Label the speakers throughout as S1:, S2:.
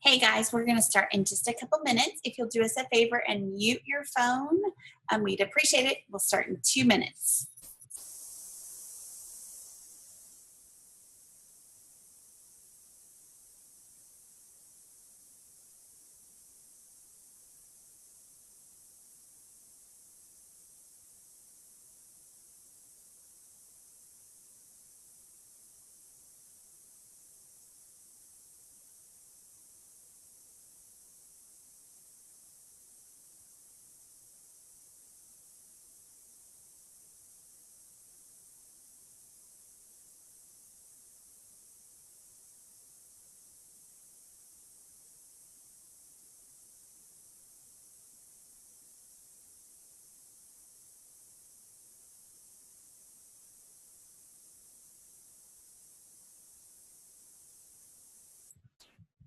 S1: Hey guys, we're going to start in just a couple minutes. If you'll do us a favor and mute your phone, we'd appreciate it. We'll start in 2 minutes.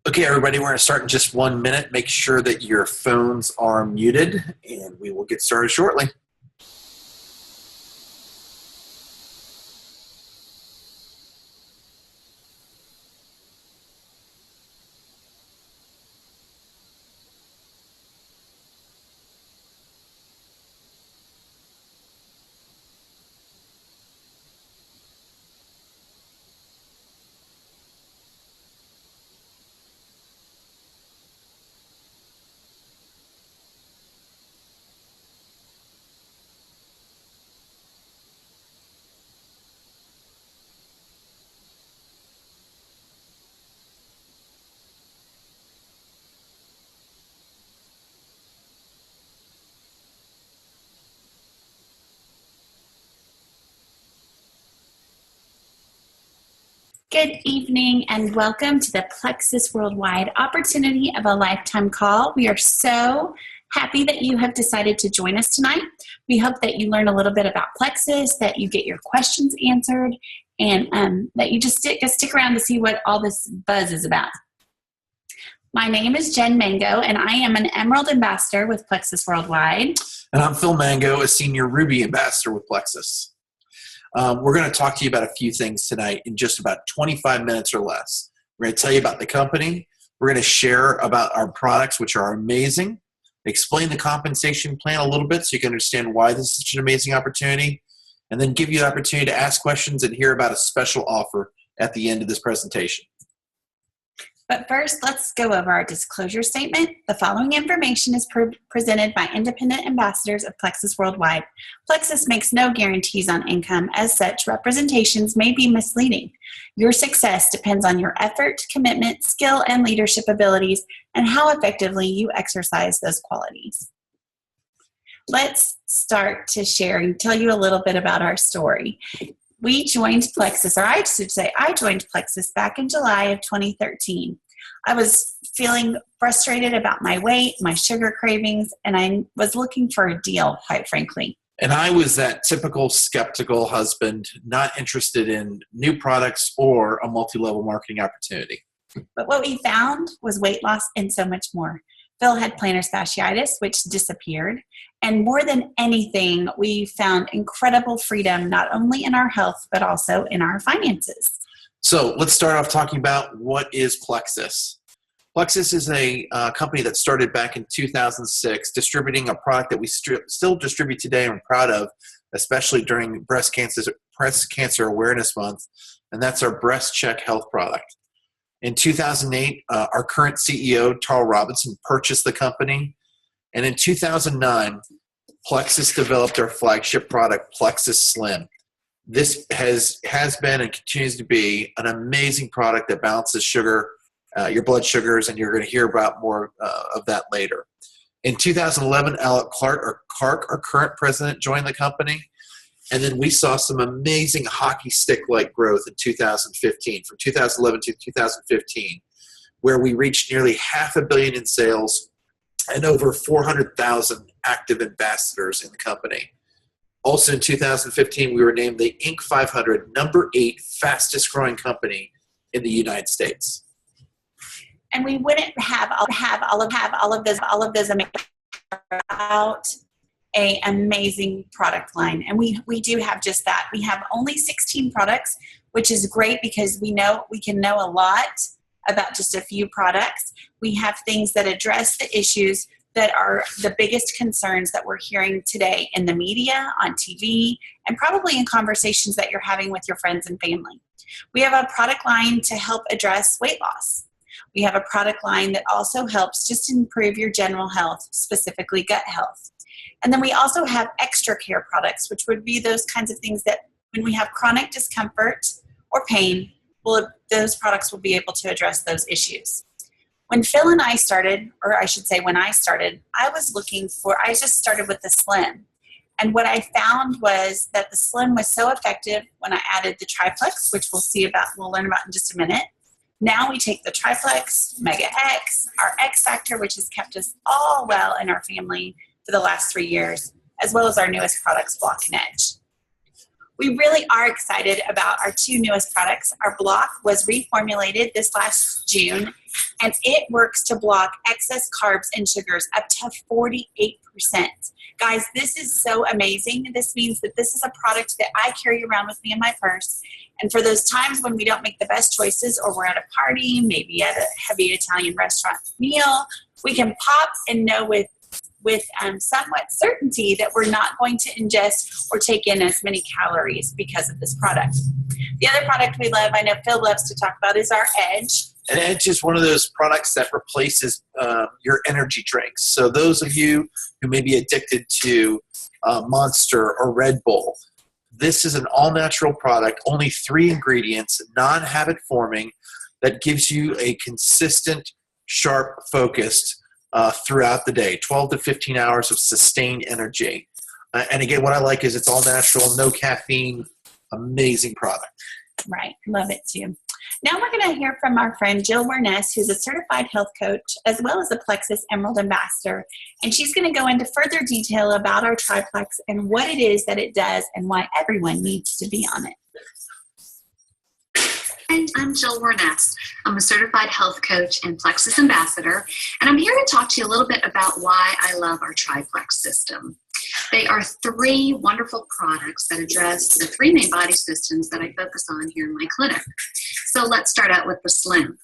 S2: Okay, everybody, we're going to start in just 1 minute. Make sure that your phones are muted, and we will get started shortly.
S1: Good evening and welcome to the Plexus Worldwide Opportunity of a Lifetime call. We are so happy that you have decided to join us tonight. We hope that you learn a little bit about Plexus, that you get your questions answered, and that you just stick around to see what all this buzz is about. My name is Jen Mango, and I am an Emerald Ambassador with Plexus Worldwide.
S2: And I'm Phil Mango, a Senior Ruby Ambassador with Plexus. We're going to talk to you about a few things tonight in just about 25 minutes or less. We're going to tell you about the company. We're going to share about our products, which are amazing. Explain the compensation plan a little bit so you can understand why this is such an amazing opportunity. And then give you the opportunity to ask questions and hear about a special offer at the end of this presentation.
S1: But first, let's go over our disclosure statement. The following information is presented by independent ambassadors of Plexus Worldwide. Plexus makes no guarantees on income. As such, representations may be misleading. Your success depends on your effort, commitment, skill, and leadership abilities, and how effectively you exercise those qualities. Let's start to share and tell you a little bit about our story. We joined Plexus, or I should say I joined Plexus back in July of 2013. I was feeling frustrated about my weight, my sugar cravings, and I was looking for a deal, quite frankly.
S2: And I was that typical skeptical husband, not interested in new products or a multi-level marketing opportunity.
S1: But what we found was weight loss and so much more. Phil had plantar fasciitis, which disappeared. And more than anything, we found incredible freedom, not only in our health, but also in our finances.
S2: So let's start off talking about what is Plexus. Plexus is a company that started back in 2006, distributing a product that we still distribute today and we're proud of, especially during Breast Cancer Awareness Month, and that's our Breast Check Health product. In 2008, our current CEO, Tarl Robinson, purchased the company. And in 2009, Plexus developed our flagship product, Plexus Slim. This has been and continues to be an amazing product that balances sugar, your blood sugars, and you're going to hear about more of that later. In 2011, Alec Clark, our current president, joined the company. And then we saw some amazing hockey stick-like growth in 2015, from 2011 to 2015, where we reached nearly $500 million in sales and over 400,000 active ambassadors in the company. Also in 2015, we were named the Inc. 500 #8 fastest growing company in the United States.
S1: And we wouldn't have all of those amazing without an amazing product line. And we do have just that. We have only 16 products, which is great because we know we can know a lot about just a few products. We have things that address the issues that are the biggest concerns that we're hearing today in the media, on TV, and probably in conversations that you're having with your friends and family. We have a product line to help address weight loss. We have a product line that also helps just improve your general health, specifically gut health. And then we also have extra care products, which would be those kinds of things that when we have chronic discomfort or pain, those products will be able to address those issues. When Phil and I started, or I should say when I started, I just started with the Slim. And what I found was that the Slim was so effective when I added the Triplex, which we'll learn about in just a minute. Now we take the Triplex, Mega X, our X Factor, which has kept us all well in our family for the last 3 years, as well as our newest products, Block and Edge. We really are excited about our 2 newest products. Our Block was reformulated this last June, and it works to block excess carbs and sugars up to 48%. Guys, this is so amazing. This means that this is a product that I carry around with me in my purse. And for those times when we don't make the best choices, or we're at a party, maybe at a heavy Italian restaurant meal, we can pop and know with somewhat certainty that we're not going to ingest or take in as many calories because of this product. The other product we love, I know Phil loves to talk about, is our Edge.
S2: And Edge is one of those products that replaces your energy drinks. So those of you who may be addicted to Monster or Red Bull, this is an all-natural product, only 3 ingredients, non-habit forming, that gives you a consistent, sharp, focused throughout the day, 12 to 15 hours of sustained energy. And again, what I like is it's all natural, no caffeine, amazing product.
S1: Right, love it too. Now we're going to hear from our friend Jill Werness, who's a certified health coach as well as a Plexus Emerald Ambassador. And she's going to go into further detail about our Triplex and what it is that it does and why everyone needs to be on it.
S3: Hi, I'm Jill Werness. I'm a certified health coach and Plexus ambassador, and I'm here to talk to you a little bit about why I love our Triplex system. They are 3 wonderful products that address the 3 main body systems that I focus on here in my clinic. So let's start out with the Slim,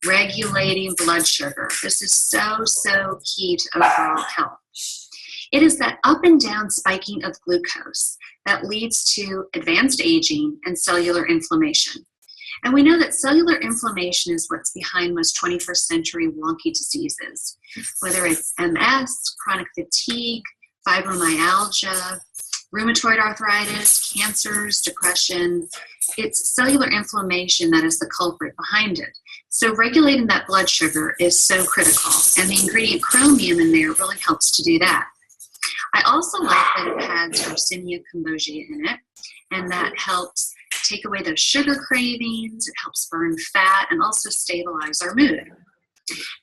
S3: regulating blood sugar. This is so key to overall health. It is that up and down spiking of glucose that leads to advanced aging and cellular inflammation. And we know that cellular inflammation is what's behind most 21st century wonky diseases, whether it's MS, chronic fatigue, fibromyalgia, rheumatoid arthritis, cancers, depression. It's cellular inflammation that is the culprit behind it. So regulating that blood sugar is so critical, and the ingredient chromium in there really helps to do that. I also like that it has Yersinia cambogia in it, and that helps take away those sugar cravings. It helps burn fat and also stabilize our mood.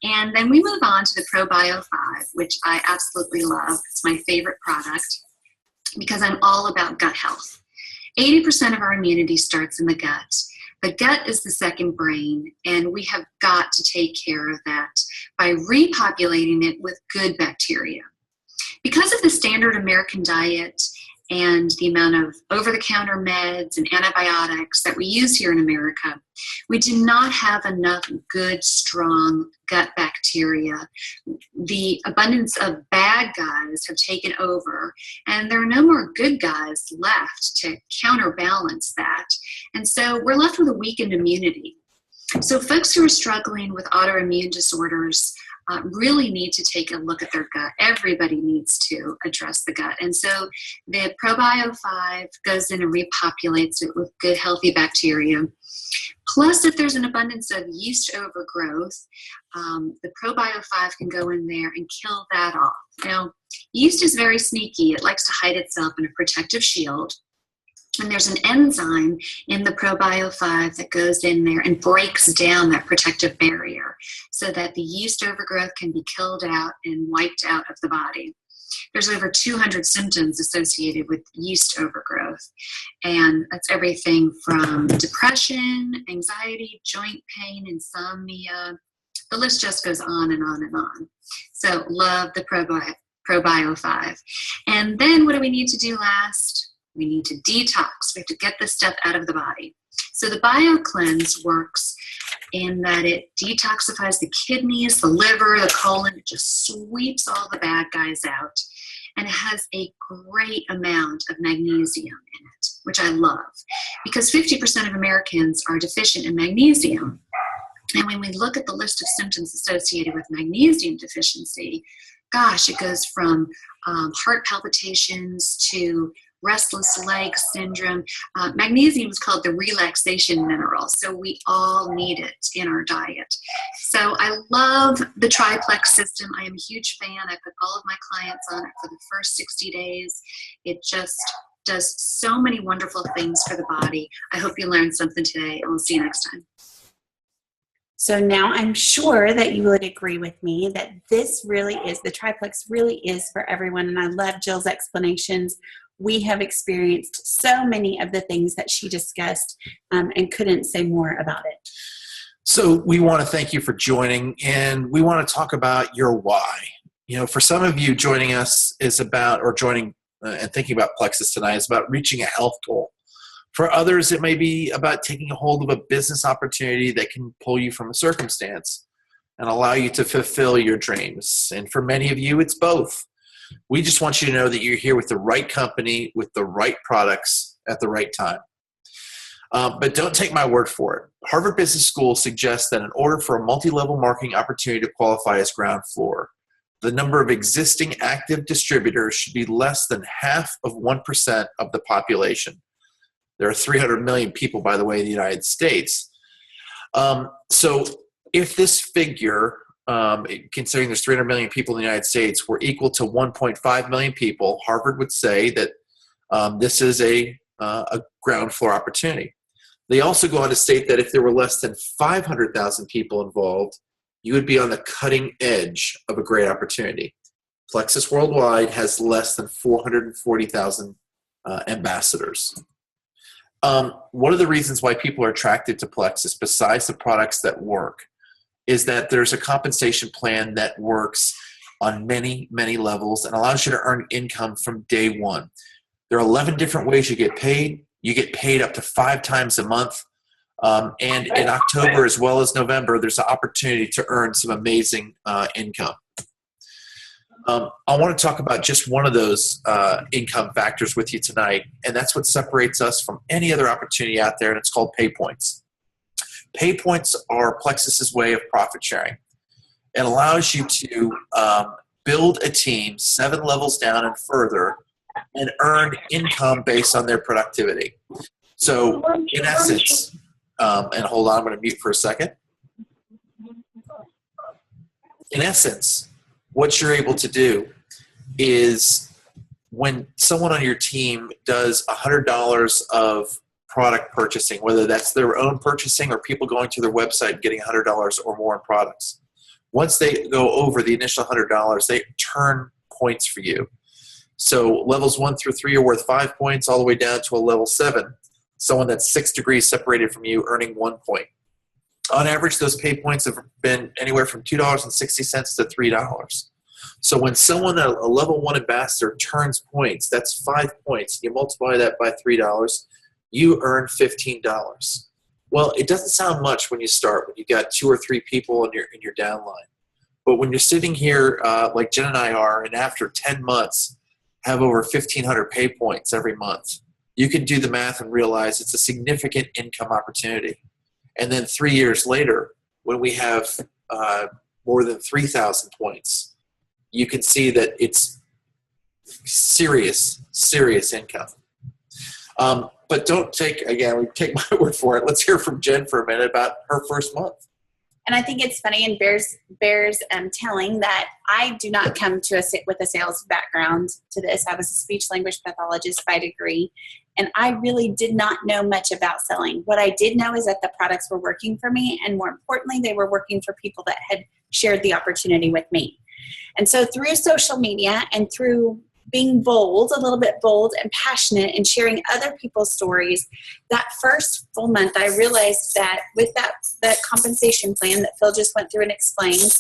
S3: And then we move on to the ProBio 5, which I absolutely love. It's my favorite product because I'm all about gut health. 80% of our immunity starts in the gut. The gut is the second brain, and we have got to take care of that by repopulating it with good bacteria. Because of the standard American diet and the amount of over-the-counter meds and antibiotics that we use here in America, we do not have enough good, strong gut bacteria. The abundance of bad guys have taken over, and there are no more good guys left to counterbalance that. And so we're left with a weakened immunity. So folks who are struggling with autoimmune disorders really need to take a look at their gut. Everybody needs to address the gut. And so the ProBio 5 goes in and repopulates it with good, healthy bacteria. Plus, if there's an abundance of yeast overgrowth, the ProBio 5 can go in there and kill that off. Now, yeast is very sneaky. It likes to hide itself in a protective shield. And there's an enzyme in the ProBio 5 that goes in there and breaks down that protective barrier so that the yeast overgrowth can be killed out and wiped out of the body. There's over 200 symptoms associated with yeast overgrowth. And that's everything from depression, anxiety, joint pain, insomnia. The list just goes on and on and on. So love the ProBio 5. And then what do we need to do last? We need to detox. We have to get this stuff out of the body. So the BioCleanse works in that it detoxifies the kidneys, the liver, the colon. It just sweeps all the bad guys out. And it has a great amount of magnesium in it, which I love, because 50% of Americans are deficient in magnesium. And when we look at the list of symptoms associated with magnesium deficiency, gosh, it goes from heart palpitations to restless leg syndrome. Magnesium is called the relaxation mineral, so we all need it in our diet. So I love the Triplex system. I am a huge fan. I put all of my clients on it for the first 60 days. It just does so many wonderful things for the body. I hope you learned something today, and we'll see you next time.
S1: So now I'm sure that you would agree with me that this really is, the Triplex really is for everyone. And I love Jill's explanations. We have experienced so many of the things that she discussed and couldn't say more about it.
S2: So we want to thank you for joining, and we want to talk about your why. You know, for some of you, joining us is about, or joining and thinking about Plexus tonight is about reaching a health goal. For others, it may be about taking a hold of a business opportunity that can pull you from a circumstance and allow you to fulfill your dreams. And for many of you, it's both. We just want you to know that you're here with the right company, with the right products at the right time. But don't take my word for it. Harvard Business School suggests that in order for a multi-level marketing opportunity to qualify as ground floor, the number of existing active distributors should be less than 0.5% of the population. There are 300 million people, by the way, in the United States. So if this figure, considering there's 300 million people in the United States, were equal to 1.5 million people, Harvard would say that this is a ground floor opportunity. They also go on to state that if there were less than 500,000 people involved, you would be on the cutting edge of a great opportunity. Plexus Worldwide has less than 440,000 ambassadors. One of the reasons why people are attracted to Plexus, besides the products that work, is that there's a compensation plan that works on many, many levels and allows you to earn income from day one. There are 11 different ways you get paid. You get paid up to 5 times a month. And in October as well as November, there's an opportunity to earn some amazing income. I want to talk about just one of those income factors with you tonight, and that's what separates us from any other opportunity out there, and it's called pay points. Pay points are Plexus's way of profit sharing. It allows you to build a team 7 levels down and further and earn income based on their productivity. So in essence, and hold on, I'm going to mute for a second. In essence, what you're able to do is when someone on your team does $100 of product purchasing, whether that's their own purchasing or people going to their website and getting $100 or more in products, once they go over the initial $100, they turn points for you. So levels 1 through 3 are worth 5 points, all the way down to a level 7. Someone that's 6 degrees separated from you earning 1 point. On average, those pay points have been anywhere from $2.60 to $3. So when someone, a level 1 ambassador, turns points, that's 5 points. You multiply that by $3, you earn $15. Well, it doesn't sound much when you start, when you got 2 or 3 people in your downline. But when you're sitting here like Jen and I are, and after 10 months, have over 1,500 pay points every month, you can do the math and realize it's a significant income opportunity. And then 3 years later, when we have more than 3,000 points, you can see that it's serious income. But don't take my word for it. Let's hear from Jen for a minute about her first month.
S1: And I think it's funny and bears telling that I do not come to with a sales background to this. I was a speech language pathologist by degree, and I really did not know much about selling. What I did know is that the products were working for me, and more importantly, they were working for people that had shared the opportunity with me. And so through social media and through being bold, a little bit bold and passionate and sharing other people's stories, that first full month, I realized that with that compensation plan that Phil just went through and explained,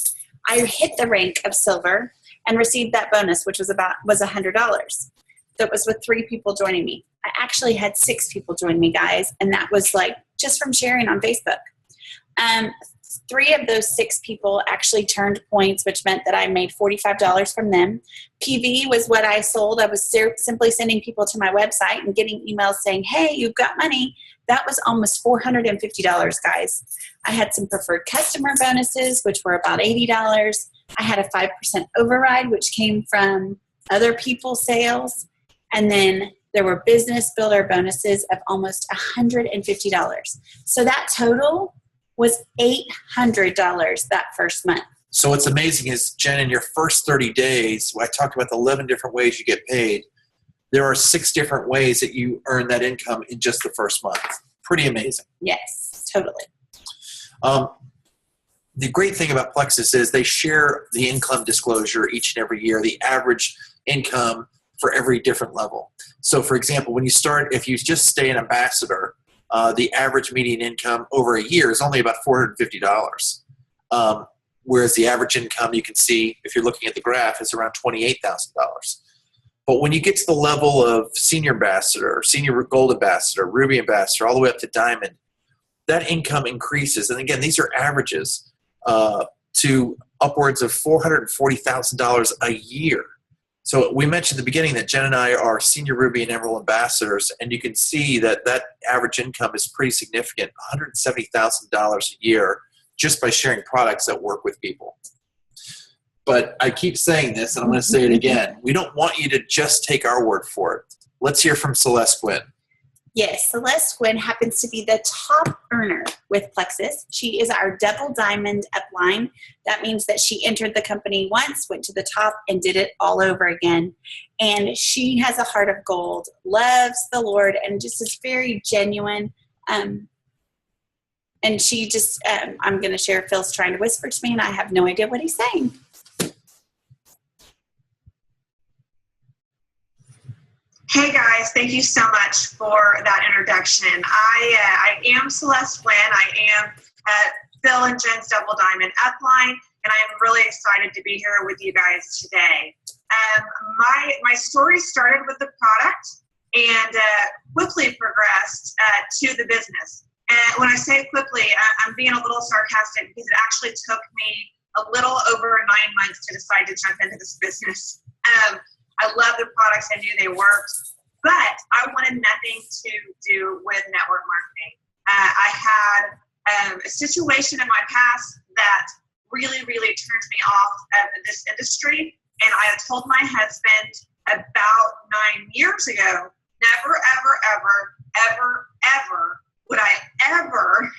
S1: I hit the rank of silver and received that bonus, which was $100. That was with 3 people joining me. I actually had 6 people join me, guys, and that was like just from sharing on Facebook. 3 of those 6 people actually turned points, which meant that I made $45 from them. PV was what I sold. I was simply sending people to my website and getting emails saying, hey, you've got money. That was almost $450, guys. I had some preferred customer bonuses, which were about $80. I had a 5% override, which came from other people's sales. And then there were business builder bonuses of almost $150. So that total was $800 that first month.
S2: So what's amazing is, Jen, in your first 30 days, I talked about the 11 different ways you get paid. There are 6 different ways that you earn that income in just the first month. Pretty amazing.
S1: Yes, totally.
S2: The great thing about Plexus is they share the income disclosure each and every year, the average income for every different level. So, for example, when you start, if you just stay an ambassador, the average median income over a year is only about $450. Whereas the average income, you can see, if you're looking at the graph, is around $28,000. But when you get to the level of senior ambassador, senior gold ambassador, ruby ambassador, all the way up to diamond, that income increases. And again, these are averages to upwards of $440,000 a year. So we mentioned at the beginning that Jen and I are senior ruby and emerald ambassadors, and you can see that that average income is pretty significant, $170,000 a year, just by sharing products that work with people. But I keep saying this, and I'm going to say it again. We don't want you to just take our word for it. Let's hear from Celeste Gwynn.
S1: Yes, Celeste Gwynn happens to be the top earner with Plexus. She is our double diamond upline. That means that she entered the company once, went to the top, and did it all over again. And she has a heart of gold, loves the Lord, and just is very genuine. And she just, I'm going to share, Phil's trying to whisper to me, and I have no idea what he's saying.
S4: Hey guys, thank you so much for that introduction. I am Celeste Gwynn. I am Phil and Jen's Double Diamond upline, and I am really excited to be here with you guys today. My story started with the product and quickly progressed to the business. And when I say quickly, I'm being a little sarcastic because it actually took me a little over 9 months to decide to jump into this business. I love the products. I knew they worked, but I wanted nothing to do with network marketing. I had a situation in my past that really, really turned me off of this industry, and I had told my husband about 9 years ago, never, ever, ever, ever, ever would I ever,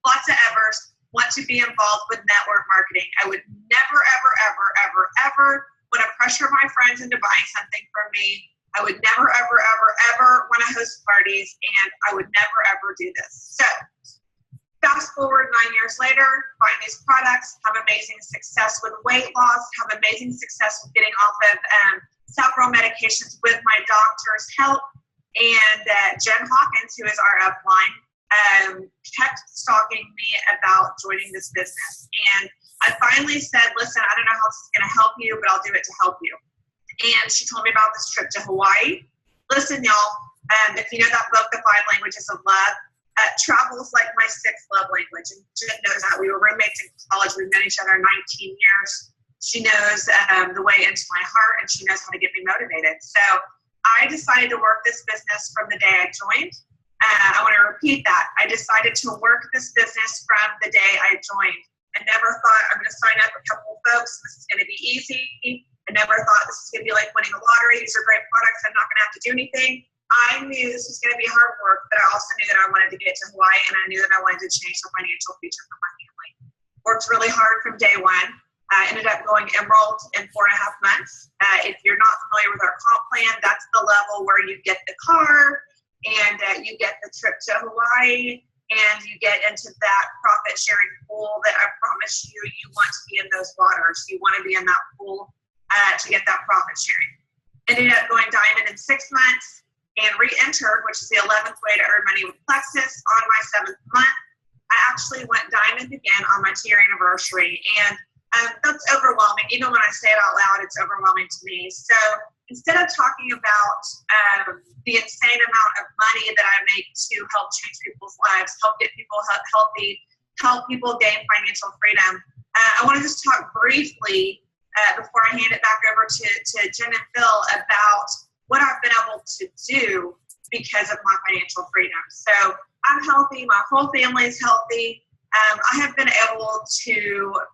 S4: lots of evers, want to be involved with network marketing. I would never, ever, ever, ever, ever want to pressure my friends into buying something from me. I would never, ever, ever, ever want to host parties, and I would never, ever do this. So fast forward 9 years later, buying these products, have amazing success with weight loss, have amazing success with getting off of several medications with my doctor's help. And Jen Hawkins, who is our upline, kept stalking me about joining this business. And I finally said, listen, I don't know how this is going to help you, but I'll do it to help you. And she told me about this trip to Hawaii. Listen, y'all, if you know that book, The 5 Languages of Love, travel is like my 6th love language. And Jen knows that. We were roommates in college. We've known each other 19 years. She knows the way into my heart, and she knows how to get me motivated. So I decided to work this business from the day I joined. I want to repeat that. I decided to work this business from the day I joined. I never thought I'm going to sign up a couple of folks. This is going to be easy. I never thought this is going to be like winning the lottery. These are great products. I'm not going to have to do anything. I knew this was going to be hard work, but I also knew that I wanted to get to Hawaii, and I knew that I wanted to change the financial future for my family. Worked really hard from day one. I ended up going emerald in 4.5 months. If you're not familiar with our comp plan, that's the level where you get the car and you get the trip to Hawaii and you get into that profit sharing pool that I promise you, you want to be in those waters. You want to be in that pool to get that profit sharing. Ended up going diamond in 6 months and re-entered, which is the 11th way to earn money with Plexus, on my 7th month. I actually went diamond again on my tier anniversary, and that's overwhelming. Even when I say it out loud, it's overwhelming to me. So instead of talking about the insane amount of money that I make to help change people's lives, help get people healthy, help people gain financial freedom. I want to just talk briefly before I hand it back over to Jen and Phil about what I've been able to do because of my financial freedom. So I'm healthy. My whole family is healthy. I have been able to,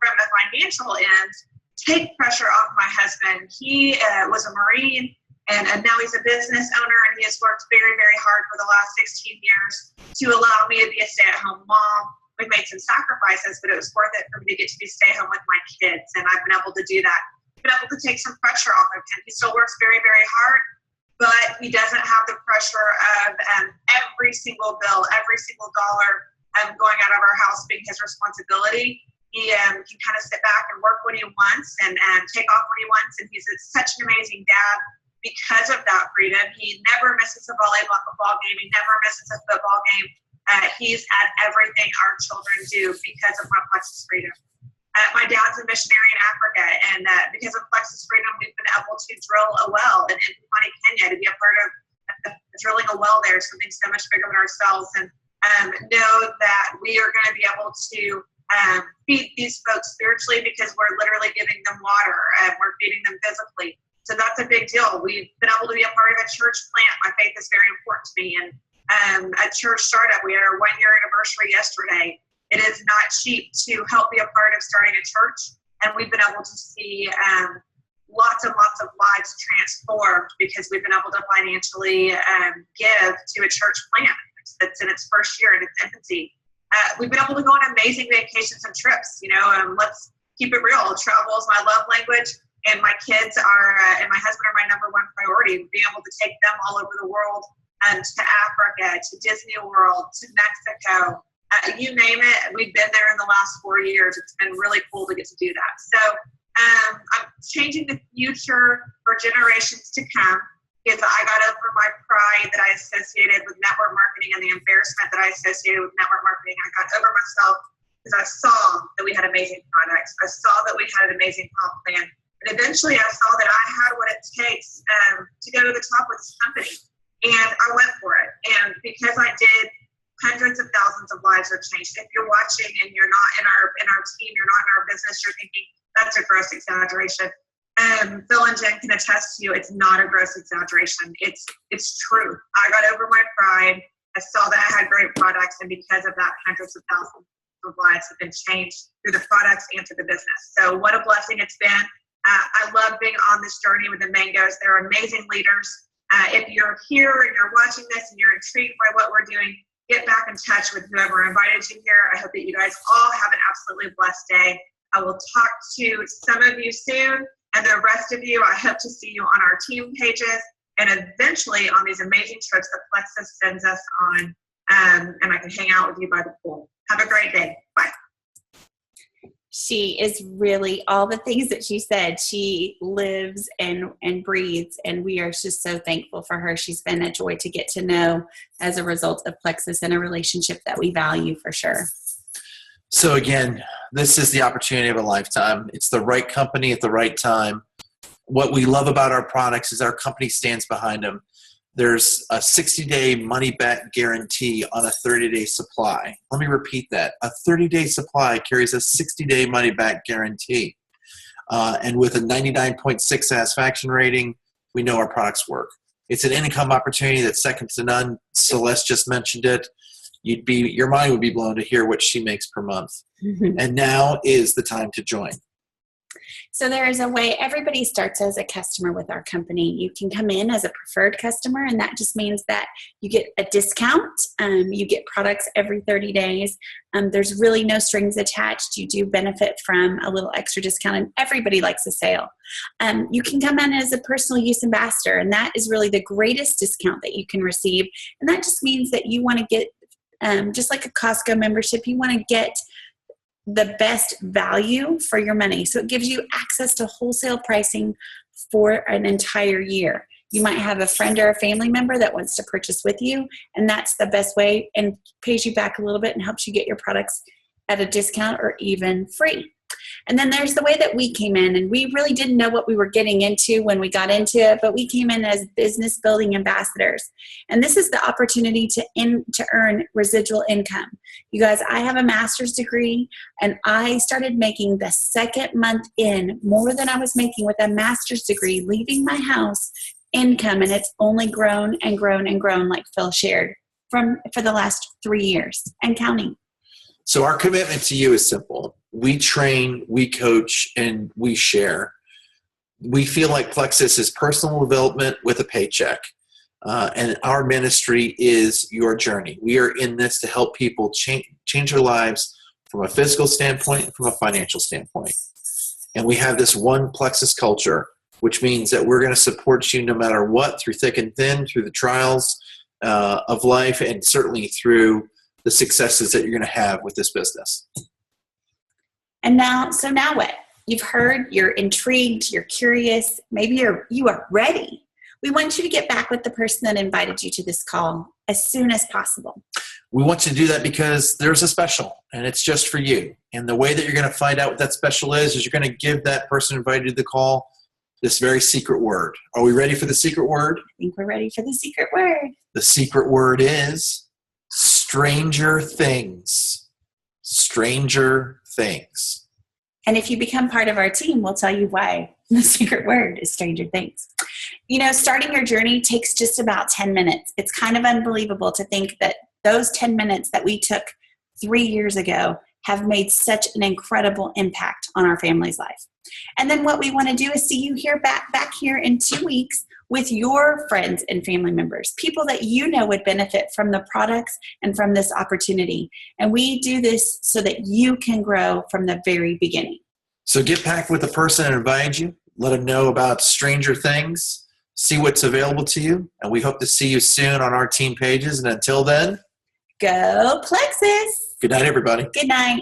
S4: from a financial end, take pressure off my husband. He was a Marine, and now he's a business owner, and he has worked very, very hard for the last 16 years to allow me to be a stay-at-home mom. We've made some sacrifices, but it was worth it for me to get to be stay home with my kids, and I've been able to do that. I've been able to take some pressure off of him. He still works very, very hard, but he doesn't have the pressure of every single bill, every single dollar going out of our house being his responsibility. He can kind of sit back and work when he wants and take off when he wants, and he's such an amazing dad because of that freedom. He never misses a volleyball game. He never misses a football game. He's at everything our children do because of my Plexus freedom. My dad's a missionary in Africa, and because of Plexus freedom, we've been able to drill a well in Pwani, Kenya, to be a part of drilling a well there, something so much bigger than ourselves, and know that we are going to be able to feed these folks spiritually because we're literally giving them water and we're feeding them physically. So that's a big deal. We've been able to be a part of a church plant. My faith is very important to me, and a church startup. We had our 1-year anniversary yesterday. It is not cheap to help be a part of starting a church, and we've been able to see lots and lots of lives transformed because we've been able to financially give to a church plant that's in its first year in its infancy. We've been able to go on amazing vacations and trips. Let's keep it real. Travel is my love language, and my kids are, and my husband are my number one priority. Being able to take them all over the world, to Africa, to Disney World, to Mexico, you name it. We've been there in the last 4 years. It's been really cool to get to do that. So I'm changing the future for generations to come because I got over my pride that I associated with network marketing and the embarrassment that I associated with network marketing. I got over myself because I saw that we had amazing products. I saw that we had an amazing comp plan. And eventually I saw that I had what it takes to go to the top with this company. And I went for it. And because I did, hundreds of thousands of lives are changed. If you're watching and you're not in our team, you're not in our business, you're thinking that's a gross exaggeration. Phil and Jen can attest to you, it's not a gross exaggeration. It's true. I got over my pride. I saw that I had great products, and because of that, hundreds of thousands of lives have been changed through the products and through the business. So what a blessing it's been. I love being on this journey with the Mangoes. They're amazing leaders. If you're here and you're watching this and you're intrigued by what we're doing, get back in touch with whoever invited you here. I hope that you guys all have an absolutely blessed day. I will talk to some of you soon, and the rest of you, I hope to see you on our team pages and eventually on these amazing trips that Plexus sends us on, and I can hang out with you by the pool. Have a great day. Bye.
S1: She is really all the things that she said. She lives and breathes, and we are just so thankful for her. She's been a joy to get to know as a result of Plexus and a relationship that we value for sure.
S2: So again, this is the opportunity of a lifetime. It's the right company at the right time. What we love about our products is our company stands behind them. There's a 60-day money-back guarantee on a 30-day supply. Let me repeat that. A 30-day supply carries a 60-day money-back guarantee. And with a 99.6 satisfaction rating, we know our products work. It's an income opportunity that's second to none. Celeste just mentioned it. Your mind would be blown to hear what she makes per month. And now is the time to join.
S1: So there is a way everybody starts as a customer with our company. You can come in as a preferred customer, and that just means that you get a discount. You get products every 30 days. There's really no strings attached. You do benefit from a little extra discount, and everybody likes a sale. You can come in as a personal use ambassador, and that is really the greatest discount that you can receive. And that just means that you want to get, just like a Costco membership, you want to get the best value for your money. So it gives you access to wholesale pricing for an entire year. You might have a friend or a family member that wants to purchase with you, and that's the best way and pays you back a little bit and helps you get your products at a discount or even free. And then there's the way that we came in, and we really didn't know what we were getting into when we got into it, but we came in as business building ambassadors. And this is the opportunity to earn residual income. You guys, I have a master's degree, and I started making the second month in more than I was making with a master's degree, leaving my house, income, and it's only grown and grown and grown, like Phil shared, for the last 3 years and counting.
S2: So our commitment to you is simple. We train, we coach, and we share. We feel like Plexus is personal development with a paycheck. And our ministry is your journey. We are in this to help people change their lives from a physical standpoint and from a financial standpoint. And we have this one Plexus culture, which means that we're going to support you no matter what, through thick and thin, through the trials of life, and certainly through the successes that you're going to have with this business.
S1: And now what? You've heard, you're intrigued, you're curious, maybe you are ready. We want you to get back with the person that invited you to this call as soon as possible.
S2: We want you to do that because there's a special, and it's just for you. And the way that you're going to find out what that special is you're going to give that person invited to the call this very secret word. Are we ready for the secret word?
S1: I think we're ready for the secret word.
S2: The secret word is stranger things. Stranger things.
S1: And if you become part of our team, we'll tell you why the secret word is stranger things. You know, starting your journey takes just about 10 minutes. It's kind of unbelievable to think that those 10 minutes that we took 3 years ago have made such an incredible impact on our family's life. And then what we want to do is see you here back here in 2 weeks with your friends and family members, people that you know would benefit from the products and from this opportunity. And we do this so that you can grow from the very beginning.
S2: So get back with the person that invited you. Let them know about Stranger Things. See what's available to you. And we hope to see you soon on our team pages. And until then,
S1: go Plexus.
S2: Good night, everybody.
S1: Good night.